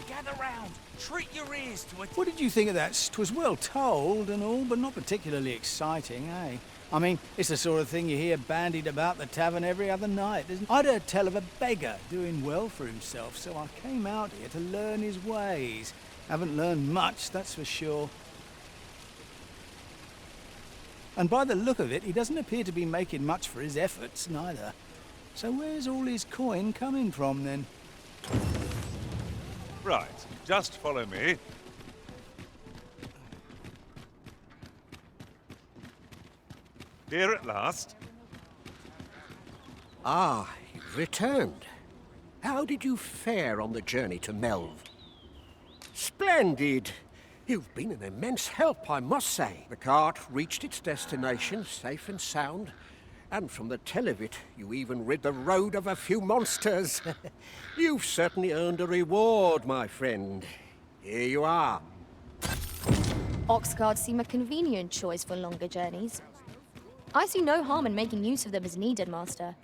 Gather round. Treat your ears to it. What did you think of that? 'Twas well told and all, but not particularly exciting, eh? I mean, it's the sort of thing you hear bandied about the tavern every other night, isn't it? I'd heard tell of a beggar doing well for himself, so I came out here to learn his ways. Haven't learned much, that's for sure. And by the look of it, he doesn't appear to be making much for his efforts, neither. So where's all his coin coming from, then? Right, just follow me. Here at last. Ah, you've returned. How did you fare on the journey to Melve? Splendid! You've been an immense help, I must say. The cart reached its destination safe and sound, and from the tell of it, you even rid the road of a few monsters. You've certainly earned a reward, my friend. Here you are. Ox carts seem a convenient choice for longer journeys. I see no harm in making use of them as needed, Master.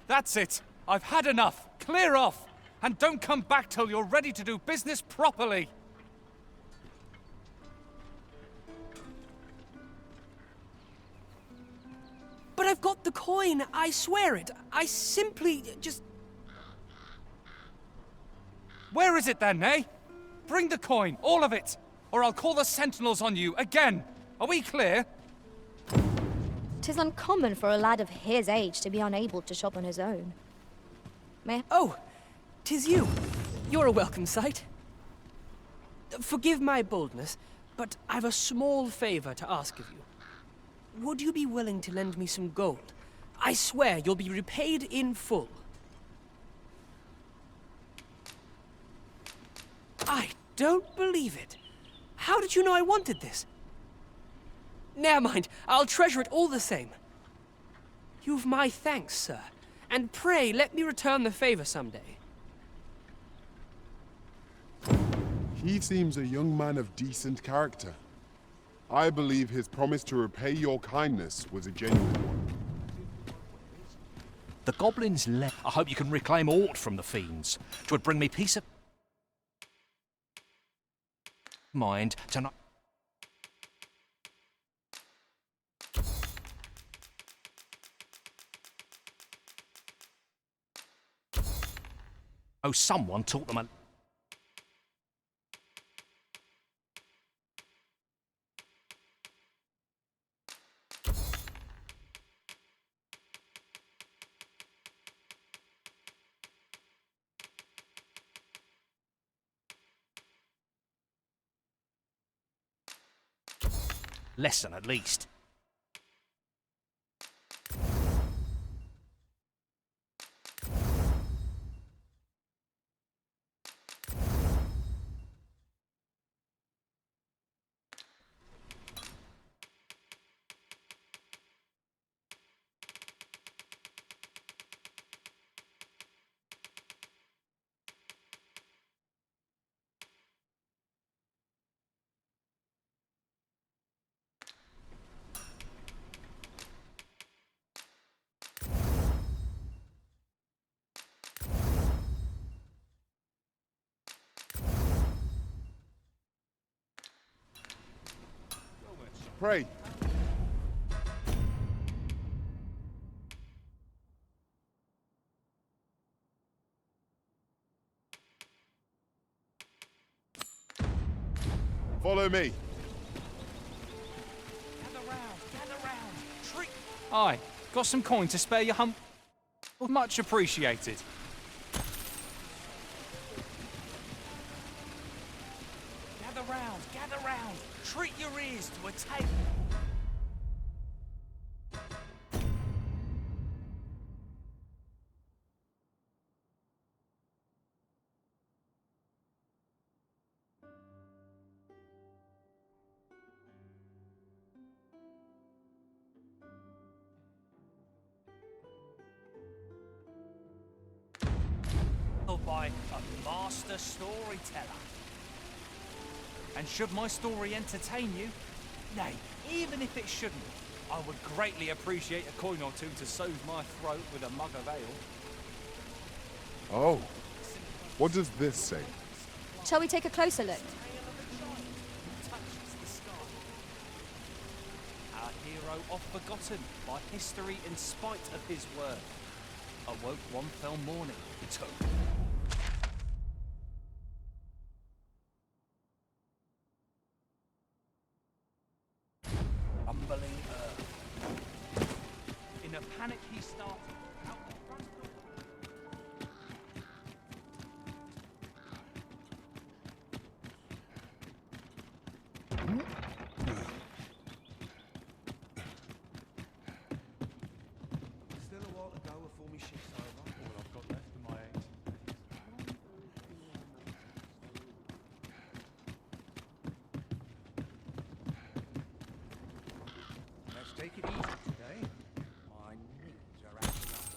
That's it. I've had enough. Clear off. And don't come back till you're ready to do business properly. But I've got the coin, I swear it. I simply just... Where is it then, eh? Bring the coin, all of it, or I'll call the sentinels on you again. Are we clear? 'Tis uncommon for a lad of his age to be unable to shop on his own. Oh, 'tis you. You're a welcome sight. Forgive my boldness, but I've a small favor to ask of you. Would you be willing to lend me some gold? I swear you'll be repaid in full. I don't believe it. How did you know I wanted this? Never mind, I'll treasure it all the same. You've my thanks, sir, and pray let me return the favor someday. He seems a young man of decent character. I believe his promise to repay your kindness was a genuine one. The goblins left. I hope you can reclaim aught from the fiends. 'Twould bring me peace of mind to not... Oh, someone taught them a... lesson, at least. Pray. Follow me. Gather round. Treat... Aye, got some coin to spare your hump? Much appreciated. Gather round. Treat your ears to a table. By a master storyteller. And should my story entertain you, Nay, even if it shouldn't, I would greatly appreciate a coin or two to soothe my throat with a mug of ale. Oh, what does this say? Shall we take a closer look? Our hero oft forgotten by history in spite of his worth. Awoke one fell morning to rumbling earth. In a panic he started out the front door. Still a while to go before my shift's over. All I've got left of my 18 days. Let's take it easy today. My knees are acting up.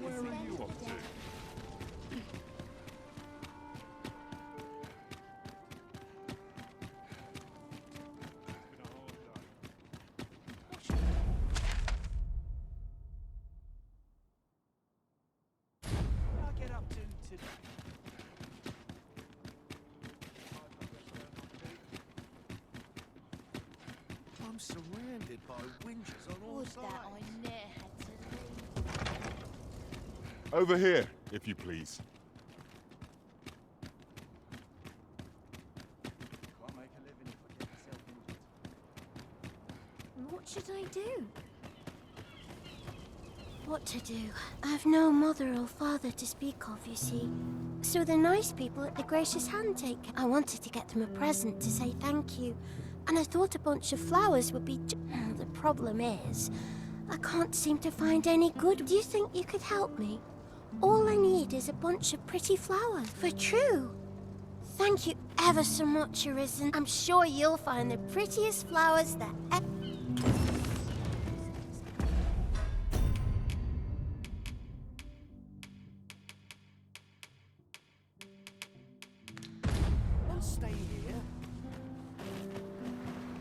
Where are you off to? What I get up to today? I'm surrounded by winches on all Would sides. that I ne'er had to leave. Over here, if you please. Can't make a living if I get myself injured. What should I do? What to do? I've no mother or father to speak of, you see. So the nice people at the Gracious Handtake. I wanted to get them a present to say thank you. And I thought a bunch of flowers would be... The problem is, I can't seem to find any good. Do you think you could help me? All I need is a bunch of pretty flowers. For true. Thank you ever so much, Arisen. I'm sure you'll find the prettiest flowers that ever... I'll stay here.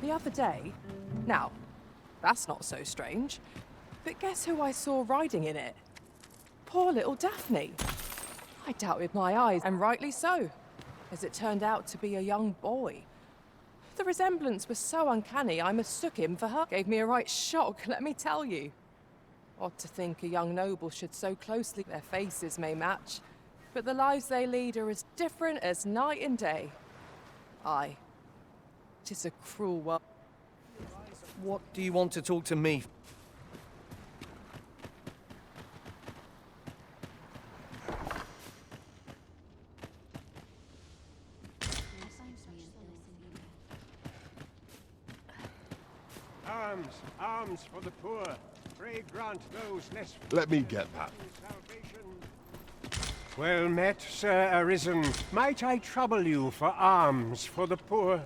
The other day? Now, that's not so strange. But guess who I saw riding in it? Poor little Daphne. I doubted my eyes, and rightly so, as it turned out to be a young boy. The resemblance was so uncanny, I mistook him for her. Gave me a right shock, let me tell you. Odd to think a young noble should so closely... Their faces may match, but the lives they lead are as different as night and day. Aye, 'tis a cruel world. What do you want to talk to me? Arms, arms for the poor. Pray grant those less... Let me get that. Salvation. Well met, Sir Arisen. Might I trouble you for alms for the poor?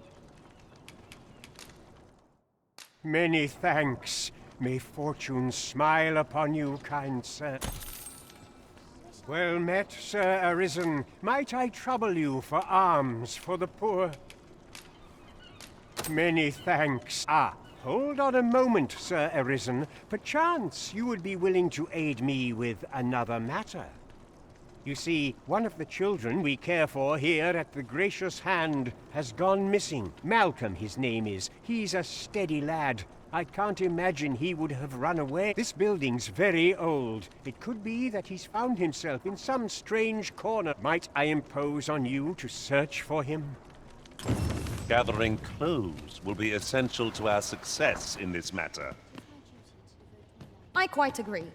Many thanks. May fortune smile upon you, kind sir. Well met, Sir Arisen. Might I trouble you for alms for the poor? Many thanks. Ah, hold on a moment, Sir Arisen. Perchance you would be willing to aid me with another matter. You see, one of the children we care for here at the Gracious Hand has gone missing. Malcolm, his name is. He's a steady lad. I can't imagine he would have run away. This building's very old. It could be that he's found himself in some strange corner. Might I impose on you to search for him? Gathering clues will be essential to our success in this matter. I quite agree.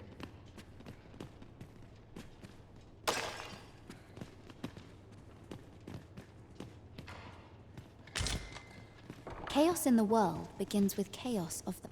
Chaos in the world begins with chaos of the...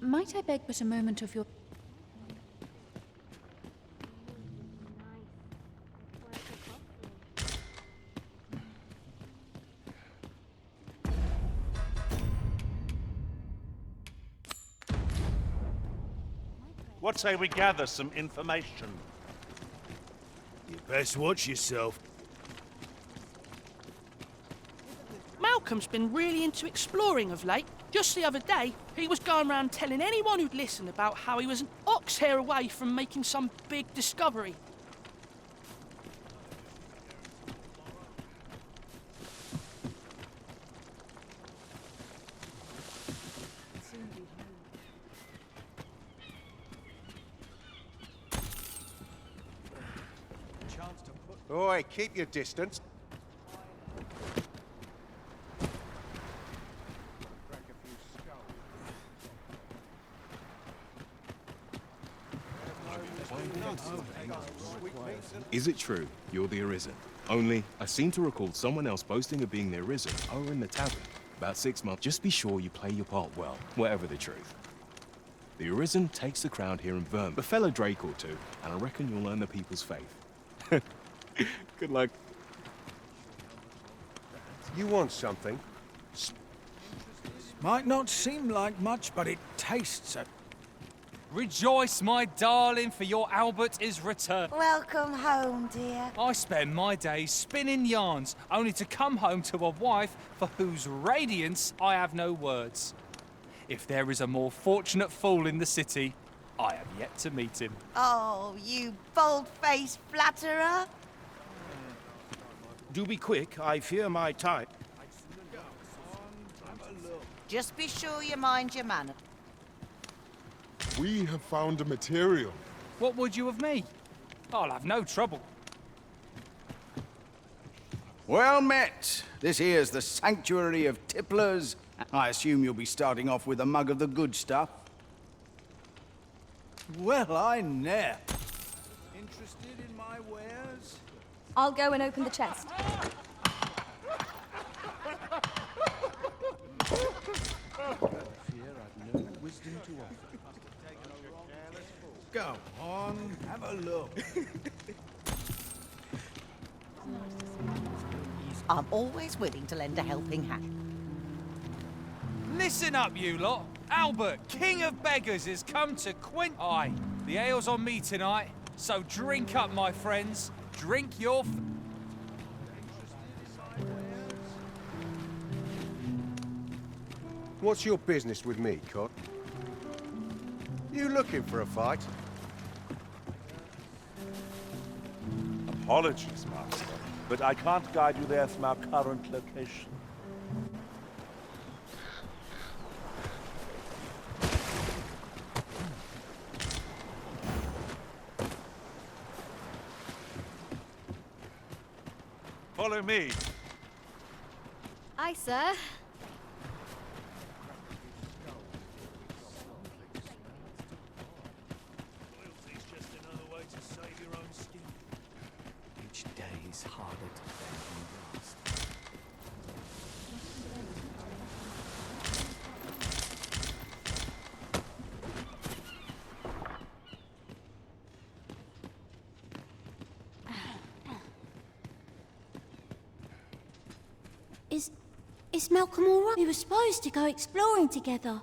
Might I beg but a moment of your... What say we gather some information? You best watch yourself. Malcolm's been really into exploring of late. Just the other day, he was going around telling anyone who'd listen about how he was an ox hair away from making some big discovery. Oi, keep your distance. Is it true you're the Arisen? Only, I seem to recall someone else boasting of being the Arisen over in the tavern about 6 months. Just be sure you play your part well, whatever the truth. The Arisen takes the crowd here in Verm, a fellow Drake or two, and I reckon you'll earn the people's faith. Good luck. You want something? Might not seem like much, but it tastes a... Rejoice, my darling, for your Albert is returned. Welcome home, dear. I spend my days spinning yarns, only to come home to a wife for whose radiance I have no words. If there is a more fortunate fool in the city, I have yet to meet him. Oh, you bold-faced flatterer. Do be quick, I fear my time. Just be sure you mind your manners. We have found a material. What would you of me? I'll have no trouble. Well met. This here's the sanctuary of tipplers. I assume you'll be starting off with a mug of the good stuff. Well, I ne'er. Interested in my wares? I'll go and open the chest. Go on, have a look. I'm always willing to lend a helping hand. Listen up, you lot. Albert, king of beggars, has come to quench... Aye, the ale's on me tonight, so drink up, my friends. Drink your... What's your business with me, Cod? You looking for a fight? Apologies, Master, but I can't guide you there from our current location. Follow me. Aye, sir. Each day is harder to bear than the last. Is Malcolm all right? We were supposed to go exploring together,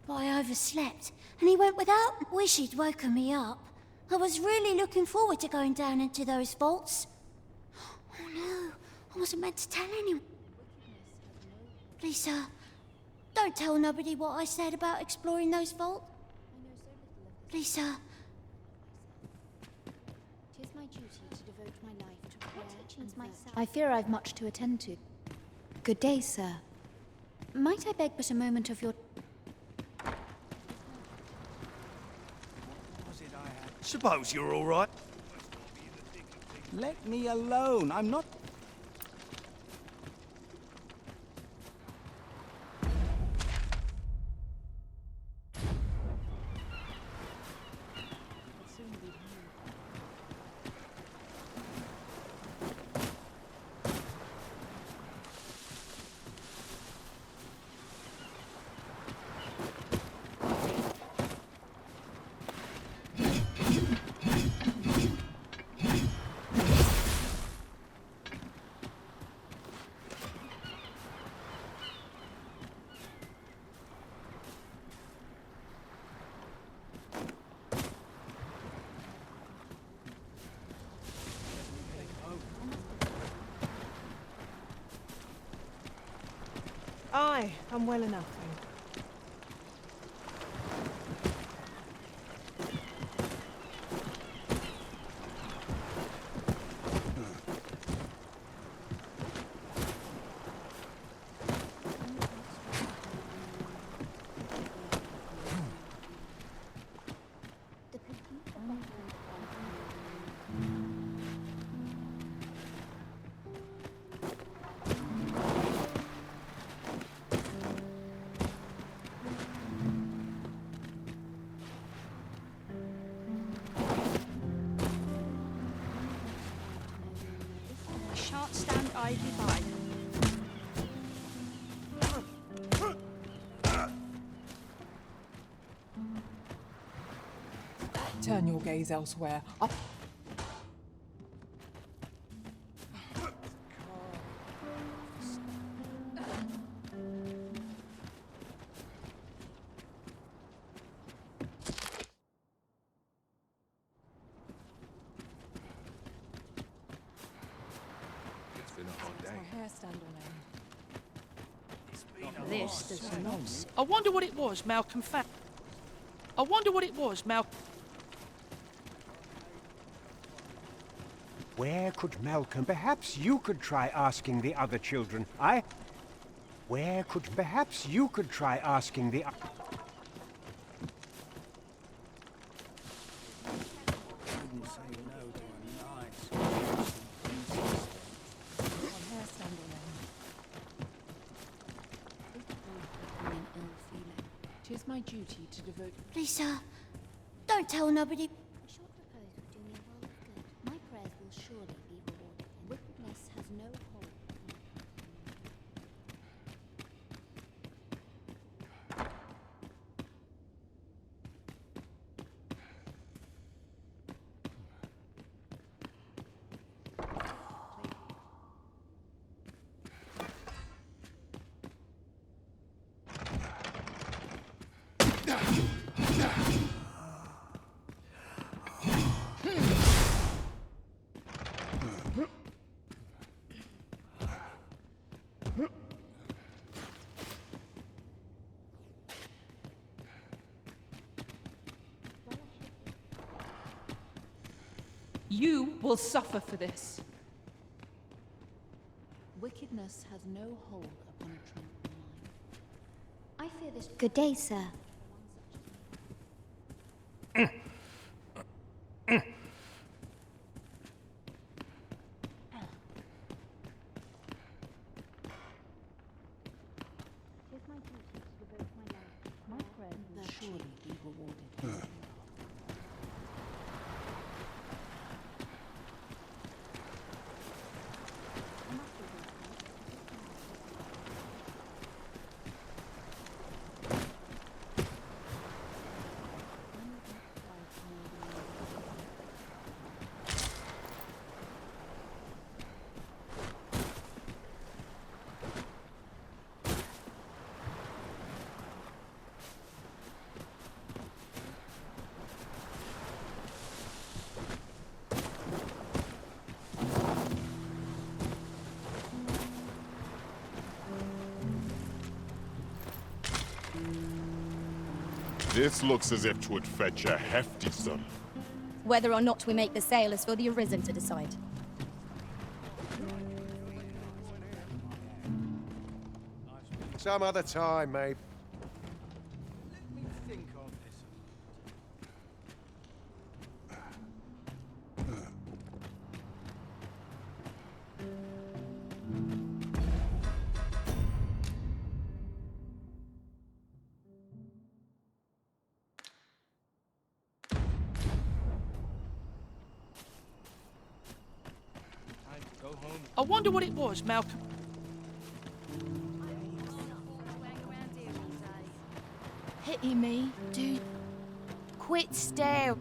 but I overslept, and he went without. Wish he'd woken me up. I was really looking forward to going down into those vaults. Oh no, I wasn't meant to tell anyone. Please, sir, don't tell nobody what I said about exploring those vaults. Please, sir. It is my duty to devote my life to prayer and myself. I fear I've much to attend to. Good day, sir. Might I beg but a moment of your... Suppose you're all right. Let me alone. I'm not... Aye, I'm well enough, thank you. Shan't stand idly by. Turn your gaze elsewhere. It's been a hard day. My hair stand on end. This does not. I wonder what it was Malcolm found. I wonder what it was Malcolm. Where could Malcolm... Perhaps you could try asking the other children. Where could... Perhaps you could try asking the... Wouldn't say no to a nice My hair stand on end. An ill feeling. 'Tis my duty to devote. Please, sir, don't tell nobody. A short repose would do me a world of good. My prayers will surely be rewarded. Wickedness has no hold. You will suffer for this. Wickedness has no hold upon a tranquil mind. I fear this. Good day, sir. Tis my duty to devote my life. My prayers will Surely be rewarded. This looks as if 'twould fetch a hefty sum. Whether or not we make the sale is for the Arisen to decide. Some other time, mate. Let me think on this. I wonder what it was Malcolm. Pity me, dude. Quit stare.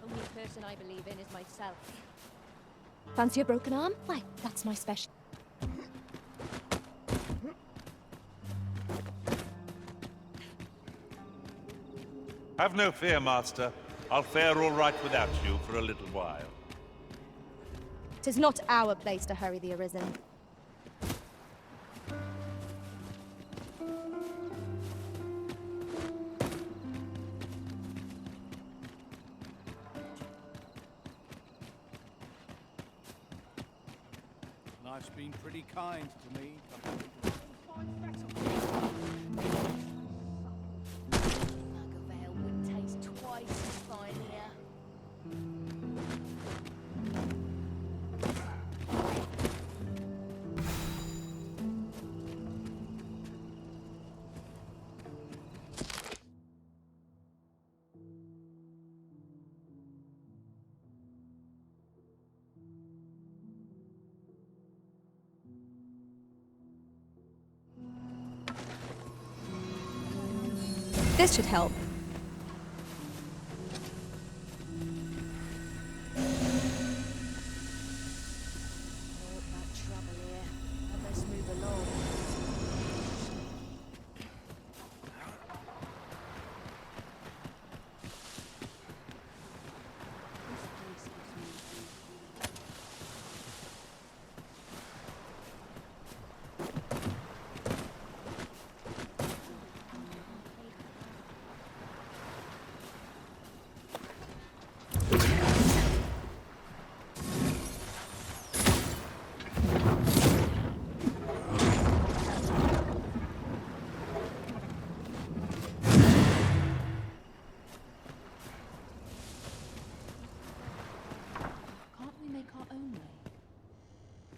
Only person I believe in is myself. Fancy a broken arm? Why, that's my special. Have no fear, Master. I'll fare all right without you for a little while. 'Tis not our place to hurry the Arisen. Life's been pretty kind to me. Vale would taste twice as fine here. This should help.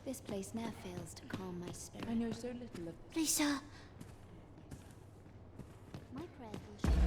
This place ne'er fails to calm my spirit. I know so little of... Lisa! My prayers will show.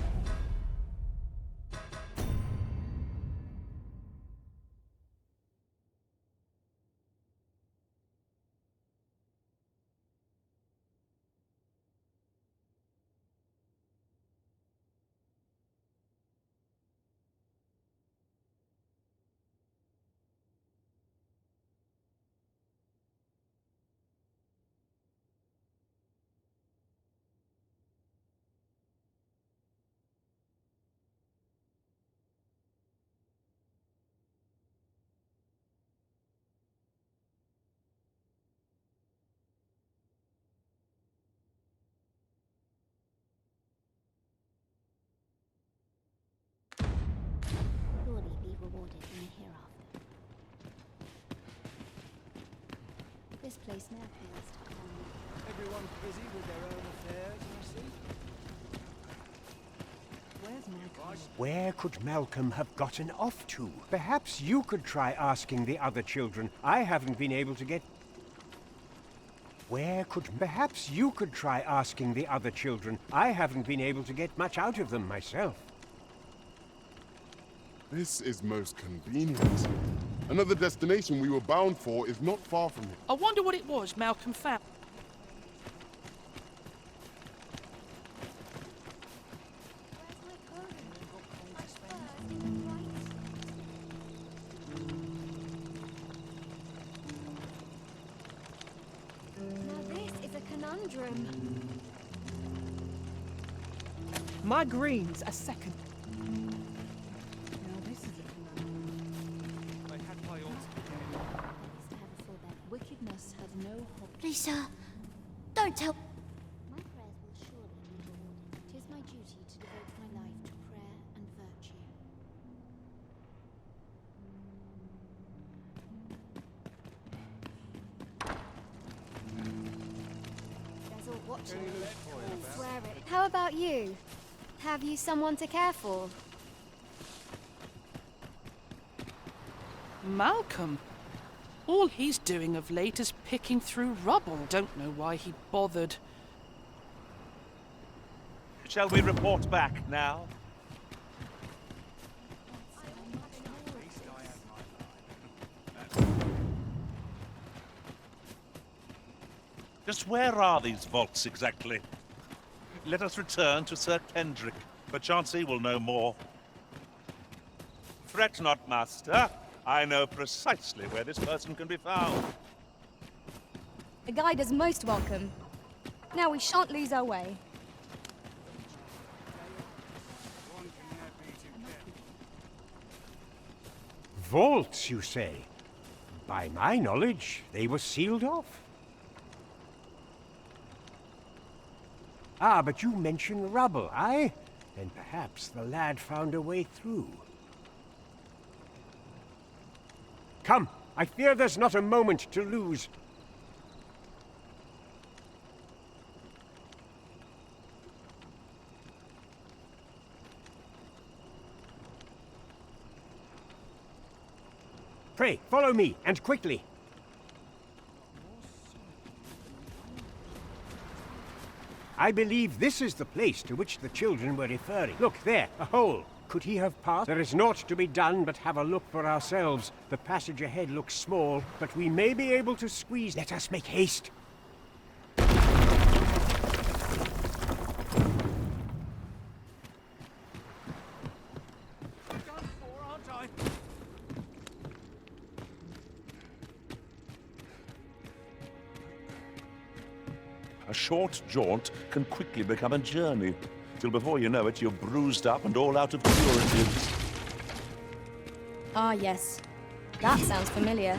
Surely be rewarded in the hereafter. This place ne'er fails to calm me. Everyone's busy with their own affairs, you see. Where's Malcolm? Where could Malcolm have gotten off to? Perhaps you could try asking the other children. I haven't been able to get... Perhaps you could try asking the other children. I haven't been able to get much out of them myself. This is most convenient. Another destination we were bound for is not far from here. I wonder what it was Malcolm found. Now this is a conundrum. My green's a second. Now this is a conundrum. I had my ultimate. Wickedness has no hope. Lisa! Don't tell... My prayers will surely be rewarded. 'Tis my duty to devote my life to prayer and virtue. There's all watching you. I swear it. How about you? Have you someone to care for? Malcolm? All he's doing of late is picking through rubble. Don't know why he bothered. Shall we report back now? Just where are these vaults exactly? Let us return to Sir Kendrick. Perchance he will know more. Fret not, Master. I know precisely where this person can be found. A guide is most welcome. Now we shan't lose our way. One can have Vaults, you say? By my knowledge, they were sealed off. Ah, but you mentioned rubble, aye? Then perhaps the lad found a way through. Come, I fear there's not a moment to lose. Pray, follow me, and quickly. I believe this is the place to which the children were referring. Look, there, a hole. Could he have passed? There is naught to be done but have a look for ourselves. The passage ahead looks small, but we may be able to squeeze. Let us make haste. A short jaunt can quickly become a journey, till before you know it, you're bruised up and all out of curatives. Ah, yes. That sounds familiar.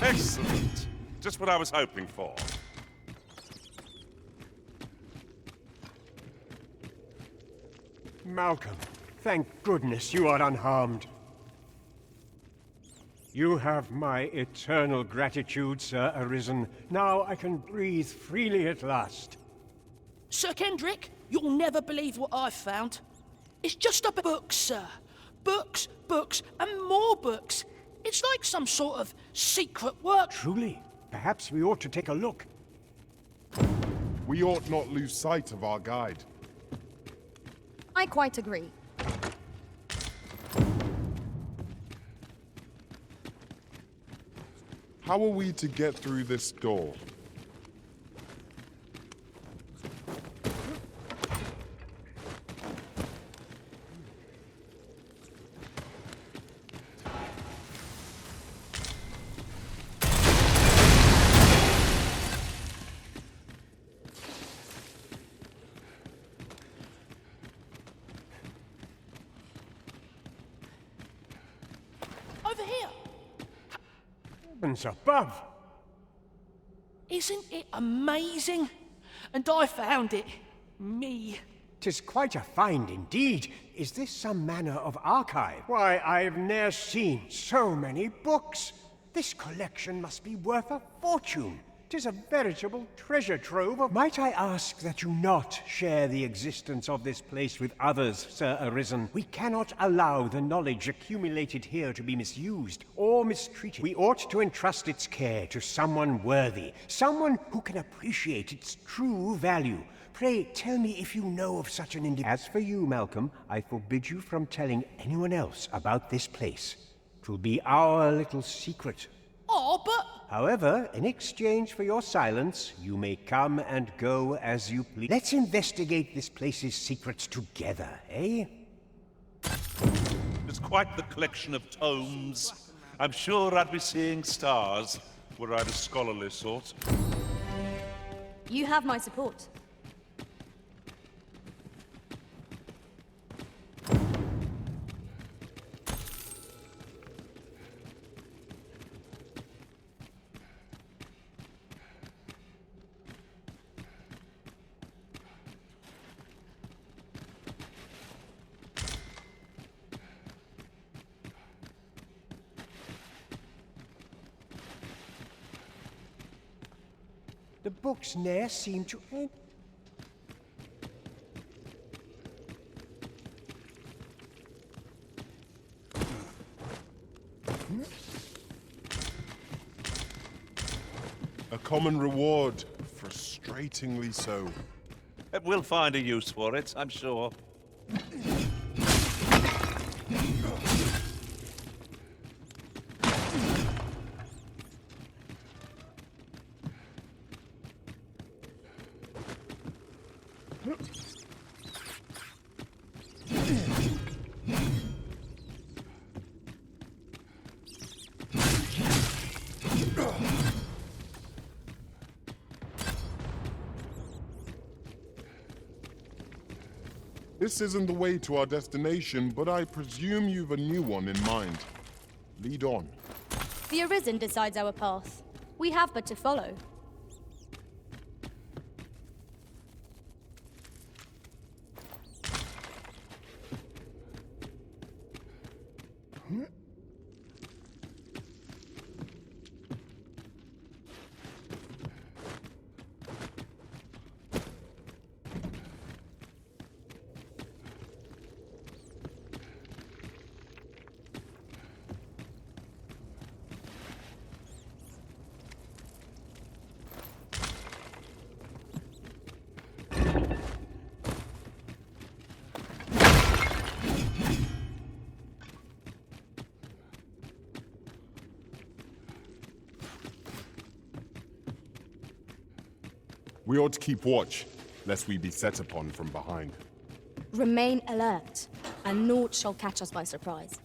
Excellent. Just what I was hoping for. Malcolm, thank goodness you are unharmed. You have my eternal gratitude, Sir Arisen. Now I can breathe freely at last. Sir Kendrick, you'll never believe what I've found. It's just a book, sir. Books, books, and more books. It's like some sort of secret work. Truly? Perhaps we ought to take a look. We ought not lose sight of our guide. I quite agree. How are we to get through this door? Over here. Heavens above! Isn't it amazing? And I found it. Me. 'Tis quite a find indeed. Is this some manner of archive? Why, I've ne'er seen so many books. This collection must be worth a fortune. 'Tis a veritable treasure trove of... Might I ask that you not share the existence of this place with others, Sir Arisen? We cannot allow the knowledge accumulated here to be misused or mistreated. We ought to entrust its care to someone worthy, someone who can appreciate its true value. Pray, tell me if you know of such an individual. As for you, Malcolm, I forbid you from telling anyone else about this place. 'Twill be our little secret. Oh, but... However, in exchange for your silence, you may come and go as you please. Let's investigate this place's secrets together, eh? It's quite the collection of tomes. I'm sure I'd be seeing stars, were I the scholarly sort. You have my support. The books ne'er seem to end. A common reward, frustratingly so. We'll find a use for it, I'm sure. This isn't the way to our destination, but I presume you've a new one in mind. Lead on. The Arisen decides our path. We have but to follow. We ought to keep watch, lest we be set upon from behind. Remain alert, and naught shall catch us by surprise.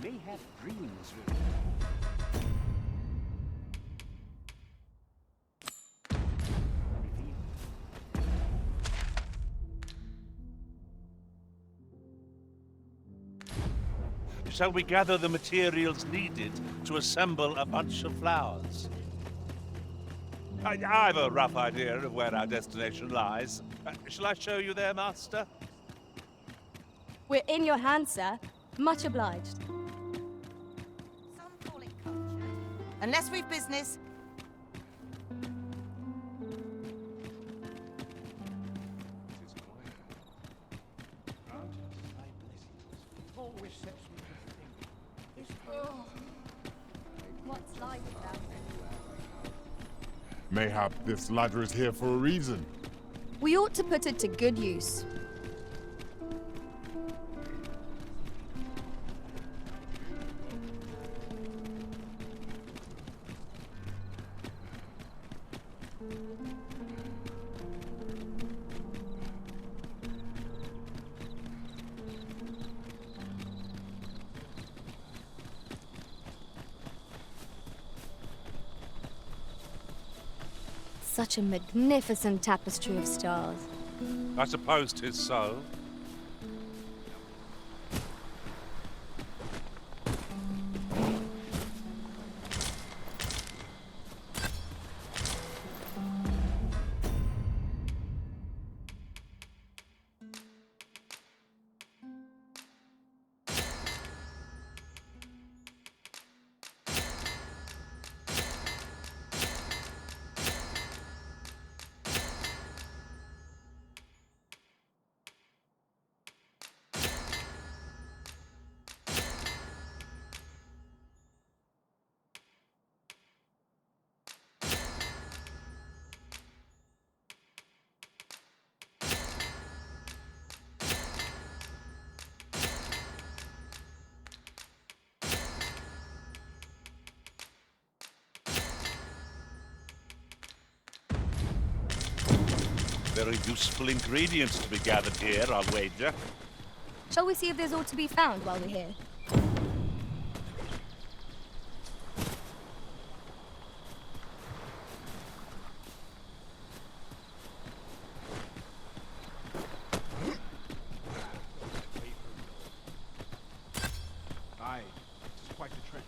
May have dreams. Shall we gather the materials needed to assemble a bunch of flowers? I've a rough idea of where our destination lies. Shall I show you there, Master? We're in your hands, sir. Much obliged. Some call it culture. Unless we've business. Always sets me to think. What's life without Mayhap this ladder is here for a reason. We ought to put it to good use. Such a magnificent tapestry of stars. I suppose 'tis so. Very useful ingredients to be gathered here, I'll wager. Shall we see if there's aught to be found while we're here? Aye, it's quite a trek.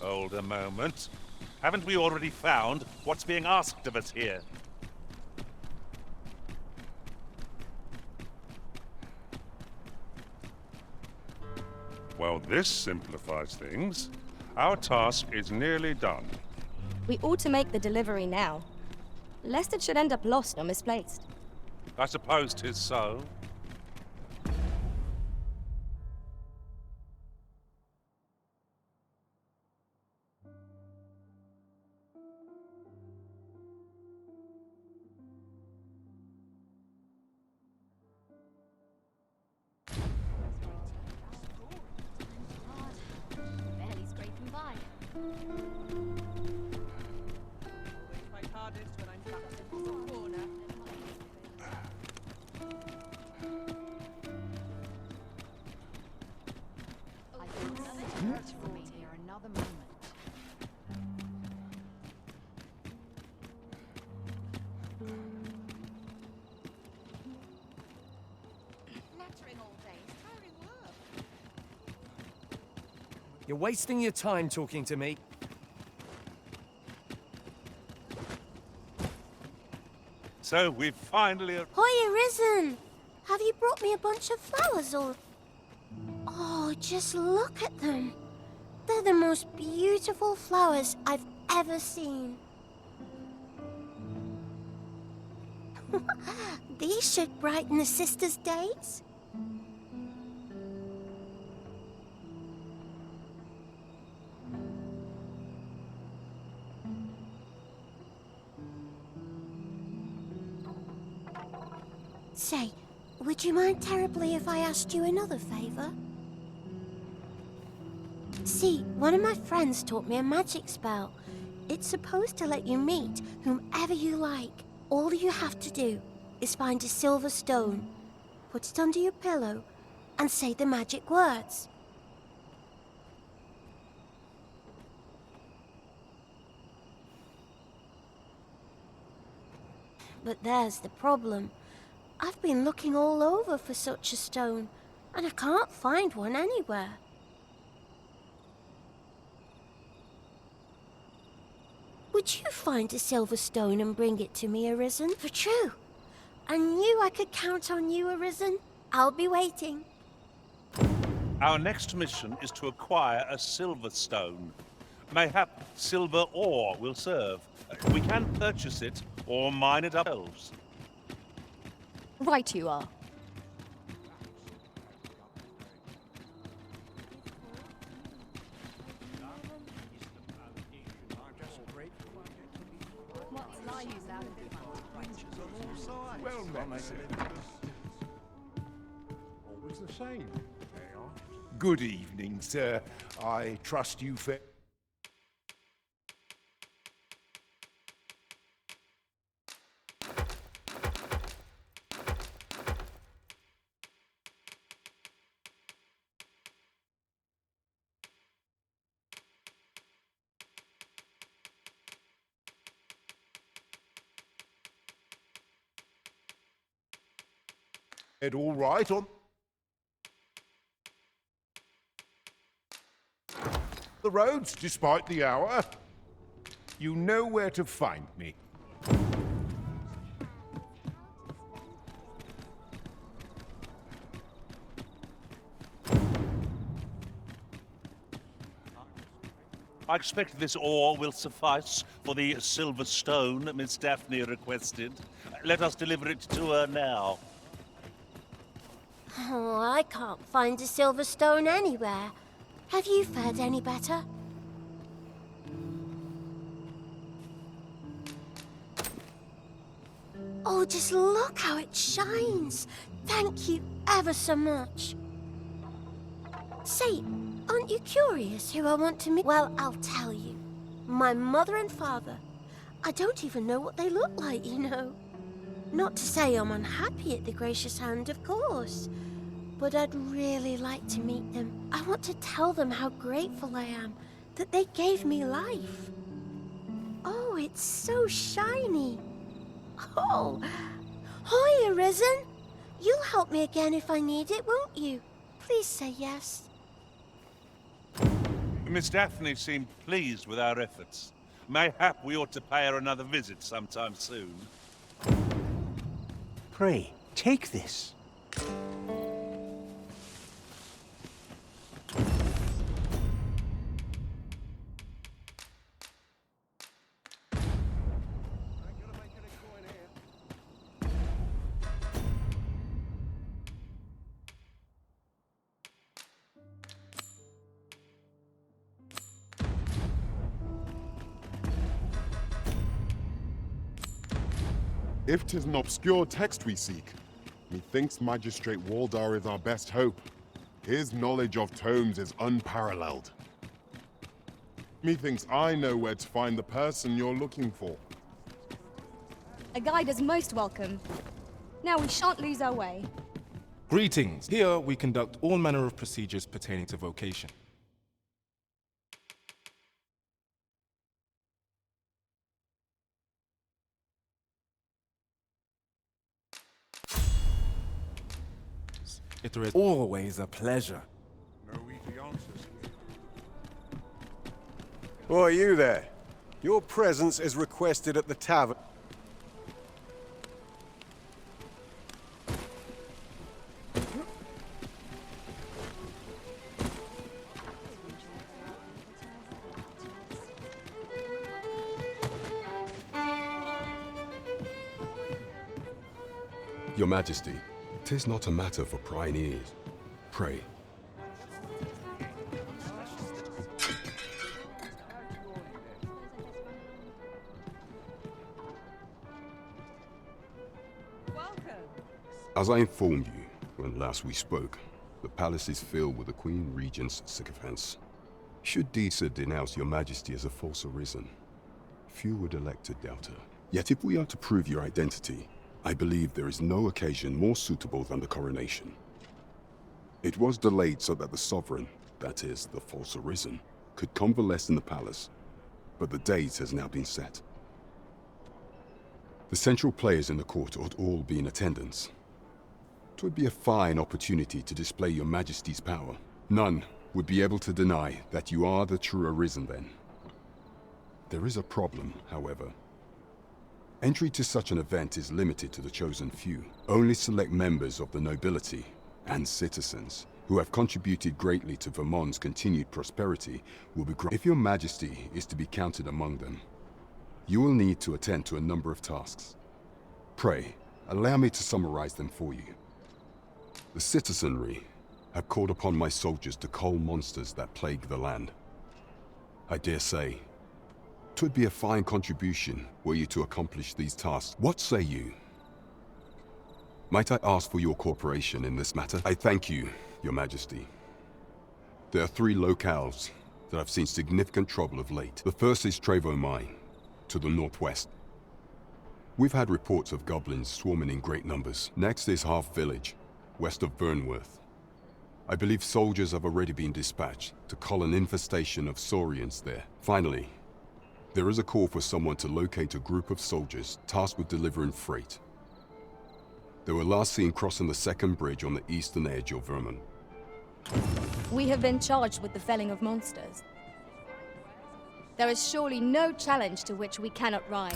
Hold a moment. Haven't we already found what's being asked of us here? Well, this simplifies things. Our task is nearly done. We ought to make the delivery now, lest it should end up lost or misplaced. I suppose 'tis so. Barely scraping by. My hardest when I'm trapped in a corner. I feel certain to remain here another moment. Nattering all day. Tiring work. You're wasting your time talking to me. So we've finally... Hoy, Arisen! Have you brought me a bunch of flowers or... Oh, just look at them. They're the most beautiful flowers I've ever seen. These should brighten the sisters' days. Say, would you mind terribly if I asked you another favor? See, one of my friends taught me a magic spell. It's supposed to let you meet whomever you like. All you have to do is find a silver stone, put it under your pillow, and say the magic words. But there's the problem. I've been looking all over for such a stone, and I can't find one anywhere. Would you find a silver stone and bring it to me, Arisen? For true. I knew I could count on you, Arisen. I'll be waiting. Our next mission is to acquire a silver stone. Mayhap silver ore will serve. We can purchase it or mine it ourselves. Right you are. Well met, sir. Always the same. Good evening, sir. I trust you fa- It all right on the roads, despite the hour. You know where to find me. I expect this ore will suffice for the silver stone Miss Daphne requested. Let us deliver it to her now. Oh, I can't find a silver stone anywhere. Have you fared any better? Oh, just look how it shines. Thank you ever so much. Say, aren't you curious who I want to meet? Well, I'll tell you. My mother and father. I don't even know what they look like, you know. Not to say I'm unhappy at the Gracious Hand, of course. But I'd really like to meet them. I want to tell them how grateful I am that they gave me life. Oh, it's so shiny. Oh, hi, Arisen. You'll help me again if I need it, won't you? Please say yes. Miss Daphne seemed pleased with our efforts. Mayhap we ought to pay her another visit sometime soon. Pray, take this. If 'tis an obscure text we seek, methinks Magistrate Waldar is our best hope. His knowledge of tomes is unparalleled. Methinks I know where to find the person you're looking for. A guide is most welcome. Now we shan't lose our way. Greetings. Here we conduct all manner of procedures pertaining to vocation. It is always a pleasure. No easy answers here. Who are you there? Your presence is requested at the tavern. Your Majesty, 'tis not a matter for prying ears. Pray. As I informed you when last we spoke, the palace is filled with the Queen Regent's sycophants. Should Disa denounce your Majesty as a false arisen, few would elect to doubt her. Yet if we are to prove your identity, I believe there is no occasion more suitable than the coronation. It was delayed so that the sovereign, that is, the false arisen, could convalesce in the palace, but the date has now been set. The central players in the court ought all be in attendance. 'Twould be a fine opportunity to display your Majesty's power. None would be able to deny that you are the true arisen then. There is a problem, however. Entry to such an event is limited to the chosen few. Only select members of the nobility and citizens who have contributed greatly to Vermont's continued prosperity will be granted. If your Majesty is to be counted among them, you will need to attend to a number of tasks. Pray, allow me to summarize them for you. The citizenry have called upon my soldiers to cull monsters that plague the land. I dare say, 'twould be a fine contribution were you to accomplish these tasks. What say you? Might I ask for your cooperation in this matter? I thank you, Your Majesty. There are 3 locales that have seen significant trouble of late. The first is Trevo Mine, to the northwest. We've had reports of goblins swarming in great numbers. Next is Half Village, west of Burnworth. I believe soldiers have already been dispatched to cull an infestation of saurians there. Finally, there is a call for someone to locate a group of soldiers tasked with delivering freight. They were last seen crossing the second bridge on the eastern edge of Vermont. We have been charged with the felling of monsters. There is surely no challenge to which we cannot rise.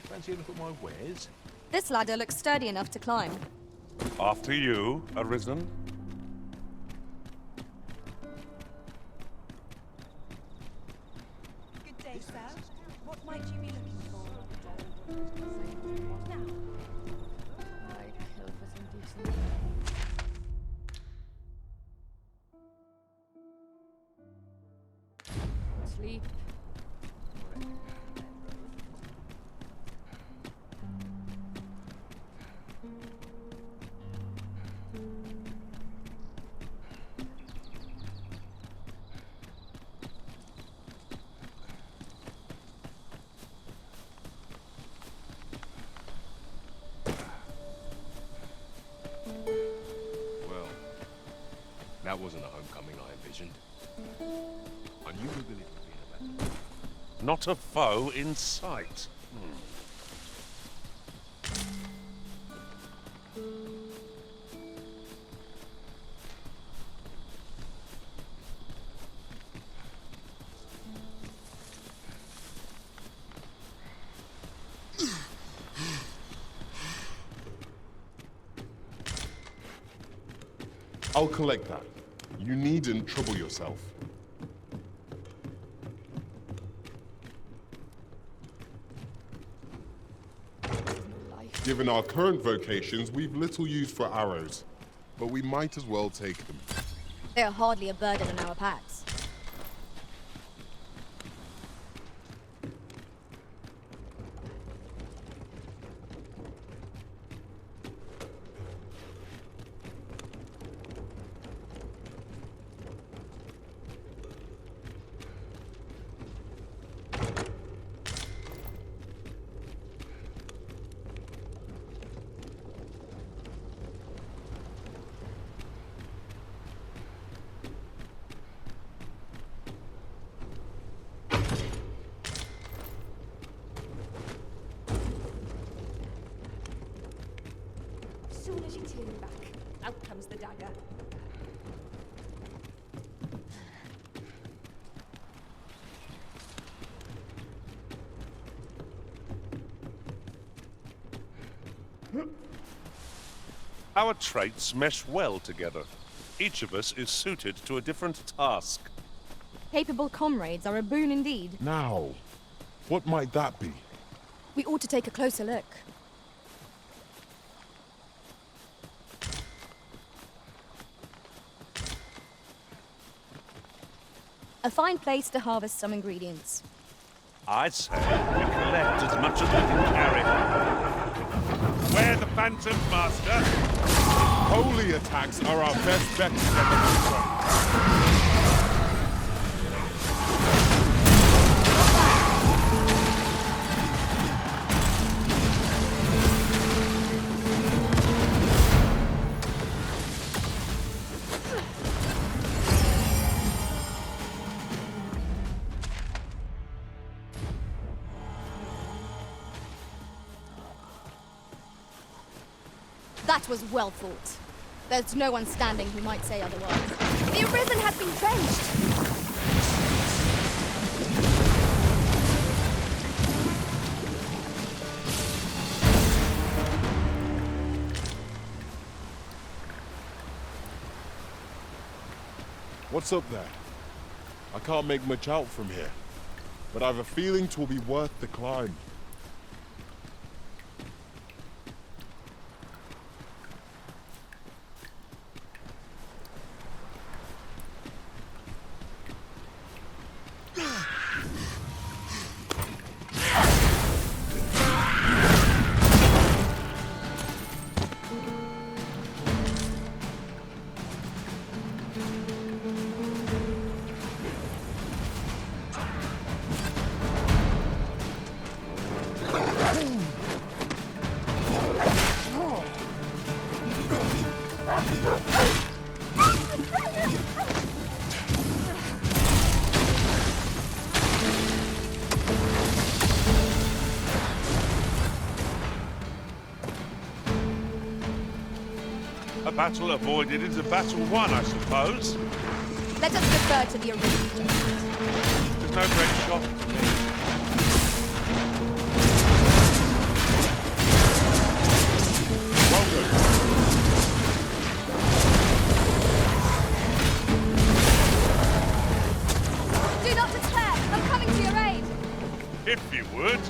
Fancy a look at my wares? This ladder looks sturdy enough to climb. After you, Arisen. Good day, sir. What might you be looking for? Now. I'd kill for some decent. Sleep. Well, that wasn't a homecoming I envisioned. I knew the village would be in a better. Not a foe in sight. I'll collect that. You needn't trouble yourself. Given our current vocations, we've little use for arrows, but we might as well take them. They are hardly a burden on our packs. As soon as you turn your back, out comes the dagger. Our traits mesh well together. Each of us is suited to a different task. Capable comrades are a boon indeed. Now, what might that be? We ought to take a closer look. A fine place to harvest some ingredients. I'd say we collect as much as we can carry. Where the phantoms, Master? Holy attacks are our best bet to get them on front. That was well fought. There's no one standing who might say otherwise. The Arisen has been drenched! What's up there? I can't make much out from here, but I've a feeling 'twill be worth the climb. A battle avoided is a battle won, I suppose. Let us defer to the Arisen. There's no great shock to me. Do not despair! I'm coming to your aid! If you would.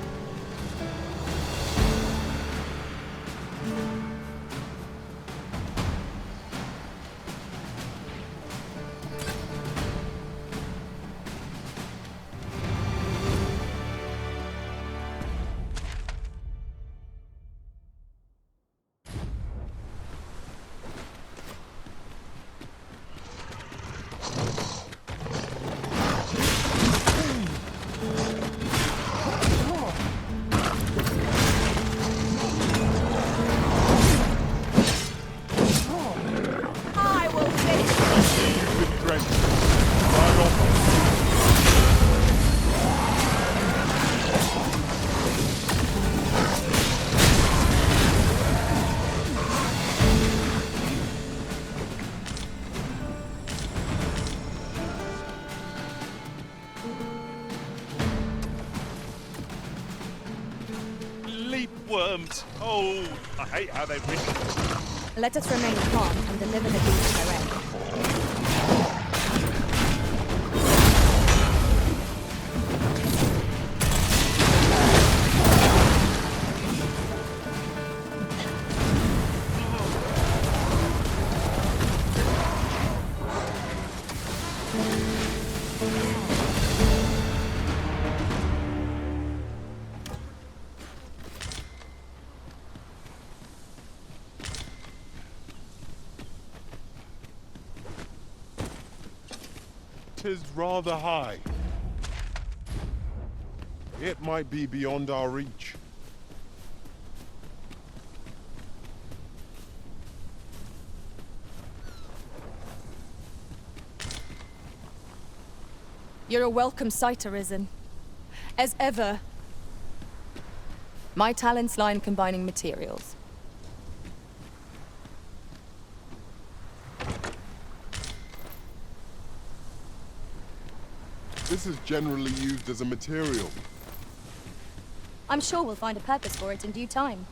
Worms. Oh, I hate how they've written. Let us remain calm and deliver the beast direct. is rather high. It might be beyond our reach. You're a welcome sight, Arisen. As ever, my talents lie in combining materials. This is generally used as a material. I'm sure we'll find a purpose for it in due time.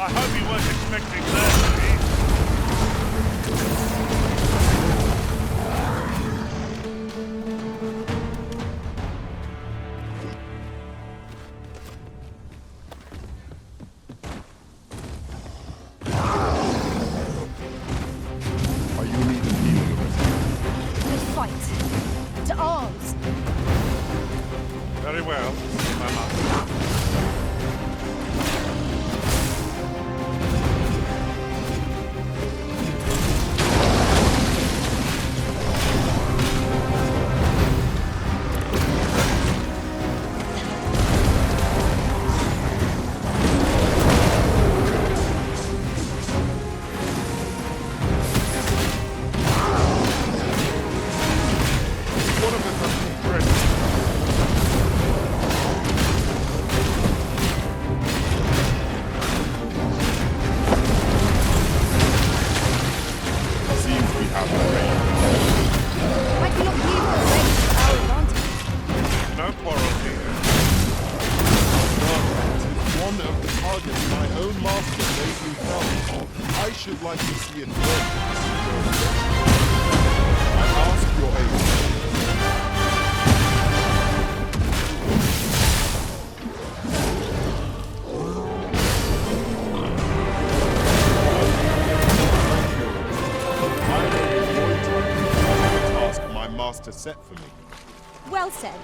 I hope you weren't expecting that, Lee. Are you even feeling of it? Let's fight. To arms. Very well, my master. No quarrel here. One of the targets my own master made me felt. I should like to see it work. I ask your aid. I will avoid the task my master set for me. Well said.